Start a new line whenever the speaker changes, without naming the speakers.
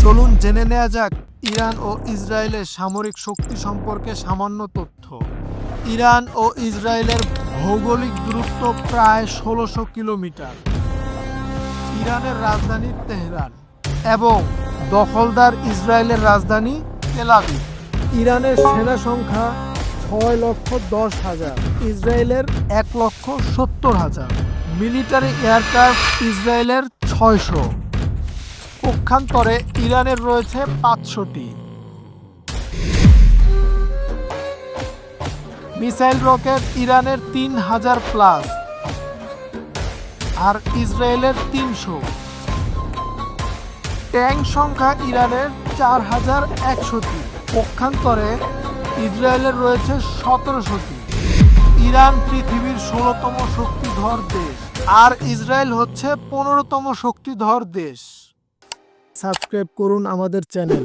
চলুন জেনে নেওয়া যাক ইরান ও ইসরায়েলের সামরিক শক্তি সম্পর্কে সামান্য তথ্য। ইরান ও ইসরায়েলের ভৌগোলিক দূরত্ব প্রায় ১৬০০ কিলোমিটার। ইরানের রাজধানী তেহরান এবং দখলদার ইসরায়েলের রাজধানী তেল আবিব। ইরানের সেনা সংখ্যা ৬,১০,০০০, ইসরায়েলের ১,৭০,০০০। মিলিটারি এয়ারক্রাফট ইসরায়েলের ৬০০। পক্ষান্তরে ইরানের রয়েছে ৫০০টি। মিসাইল রকেট ইরানের ৩,০০০ প্লাস আর ইসরায়েলের ৩০০। ট্যাঙ্ক সংখ্যা ইরানের ৪,১০০টি। পক্ষান্তরে ইসরায়েলের রয়েছে ১৭০০টি। ইরান পৃথিবীর ১৬তম শক্তিধর দেশ আর ইসরায়েল হচ্ছে ১৫তম শক্তিধর দেশ। সাবস্ক্রাইব করুন আমাদের চ্যানেল।